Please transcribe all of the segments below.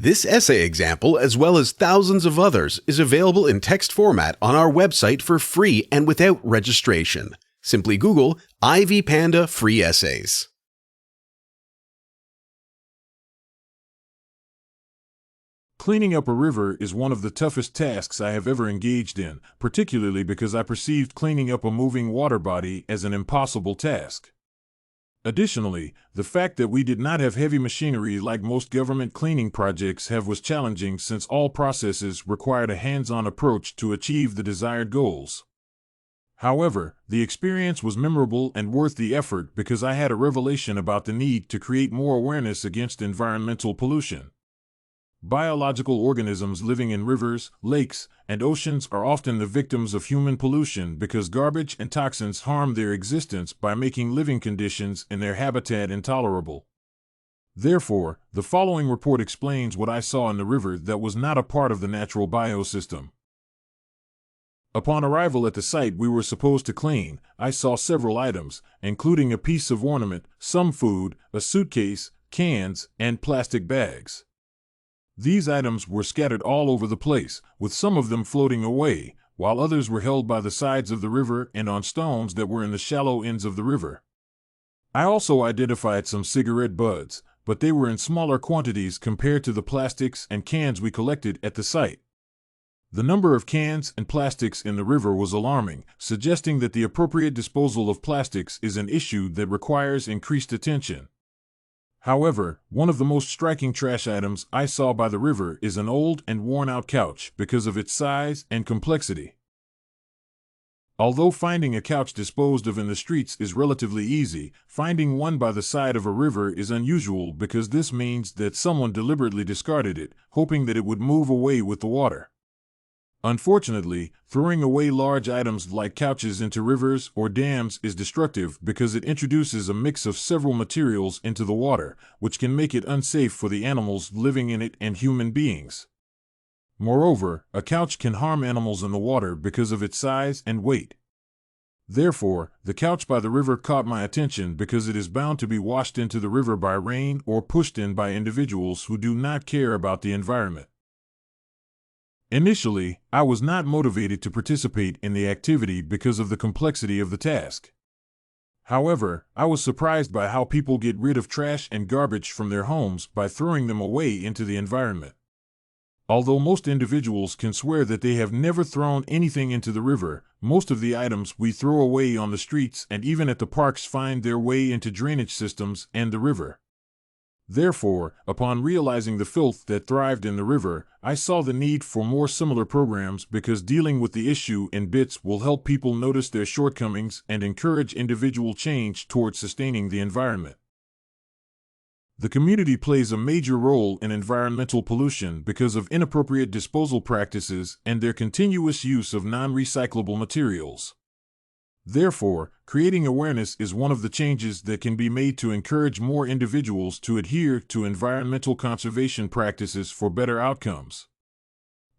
This essay example, as well as thousands of others, is available in text format on our website for free and without registration. Simply Google Ivy Panda Free Essays. Cleaning up a river is one of the toughest tasks I have ever engaged in, particularly because I perceived cleaning up a moving water body as an impossible task. Additionally, the fact that we did not have heavy machinery like most government cleaning projects have was challenging since all processes required a hands-on approach to achieve the desired goals. However, the experience was memorable and worth the effort because I had a revelation about the need to create more awareness against environmental pollution. Biological organisms living in rivers, lakes, and oceans are often the victims of human pollution because garbage and toxins harm their existence by making living conditions in their habitat intolerable. Therefore, the following report explains what I saw in the river that was not a part of the natural biosystem. Upon arrival at the site we were supposed to clean, I saw several items, including a piece of ornament, some food, a suitcase, cans, and plastic bags. These items were scattered all over the place, with some of them floating away, while others were held by the sides of the river and on stones that were in the shallow ends of the river. I also identified some cigarette butts, but they were in smaller quantities compared to the plastics and cans we collected at the site. The number of cans and plastics in the river was alarming, suggesting that the appropriate disposal of plastics is an issue that requires increased attention. However, one of the most striking trash items I saw by the river is an old and worn-out couch because of its size and complexity. Although finding a couch disposed of in the streets is relatively easy, finding one by the side of a river is unusual because this means that someone deliberately discarded it, hoping that it would move away with the water. Unfortunately, throwing away large items like couches into rivers or dams is destructive because it introduces a mix of several materials into the water, which can make it unsafe for the animals living in it and human beings. Moreover, a couch can harm animals in the water because of its size and weight. Therefore, the couch by the river caught my attention because it is bound to be washed into the river by rain or pushed in by individuals who do not care about the environment. Initially, I was not motivated to participate in the activity because of the complexity of the task. However, I was surprised by how people get rid of trash and garbage from their homes by throwing them away into the environment. Although most individuals can swear that they have never thrown anything into the river, most of the items we throw away on the streets and even at the parks find their way into drainage systems and the river. Therefore, upon realizing the filth that thrived in the river, I saw the need for more similar programs because dealing with the issue in bits will help people notice their shortcomings and encourage individual change towards sustaining the environment. The community plays a major role in environmental pollution because of inappropriate disposal practices and their continuous use of non-recyclable materials. Therefore, creating awareness is one of the changes that can be made to encourage more individuals to adhere to environmental conservation practices for better outcomes.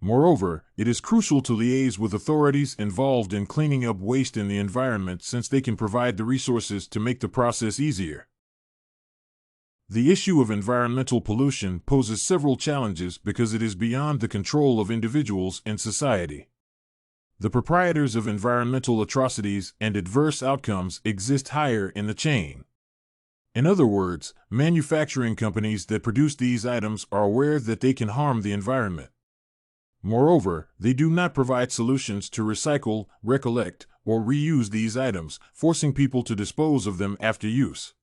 Moreover, it is crucial to liaise with authorities involved in cleaning up waste in the environment since they can provide the resources to make the process easier. The issue of environmental pollution poses several challenges because it is beyond the control of individuals and society. The proprietors of environmental atrocities and adverse outcomes exist higher in the chain. In other words, manufacturing companies that produce these items are aware that they can harm the environment. Moreover, they do not provide solutions to recycle, recollect, or reuse these items, forcing people to dispose of them after use.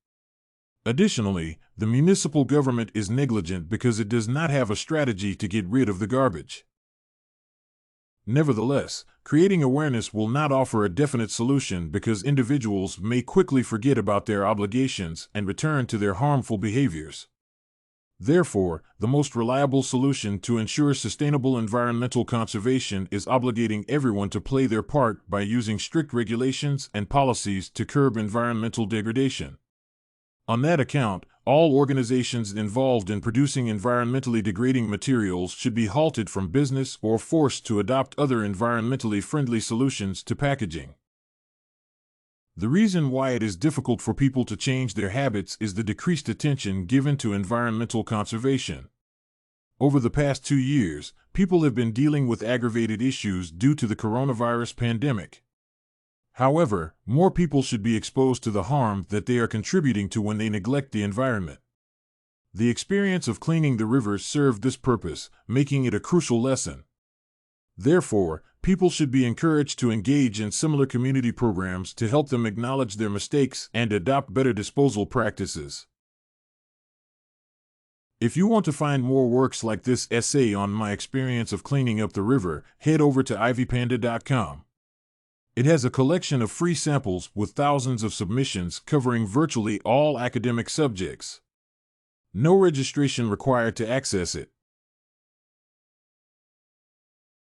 Additionally, the municipal government is negligent because it does not have a strategy to get rid of the garbage. Nevertheless, creating awareness will not offer a definite solution because individuals may quickly forget about their obligations and return to their harmful behaviors. Therefore, the most reliable solution to ensure sustainable environmental conservation is obligating everyone to play their part by using strict regulations and policies to curb environmental degradation. On that account, all organizations involved in producing environmentally degrading materials should be halted from business or forced to adopt other environmentally friendly solutions to packaging. The reason why it is difficult for people to change their habits is the decreased attention given to environmental conservation. Over the past 2 years, people have been dealing with aggravated issues due to the coronavirus pandemic. However, more people should be exposed to the harm that they are contributing to when they neglect the environment. The experience of cleaning the rivers served this purpose, making it a crucial lesson. Therefore, people should be encouraged to engage in similar community programs to help them acknowledge their mistakes and adopt better disposal practices. If you want to find more works like this essay on my experience of cleaning up the river, head over to ivypanda.com. It has a collection of free samples with thousands of submissions covering virtually all academic subjects. No registration required to access it.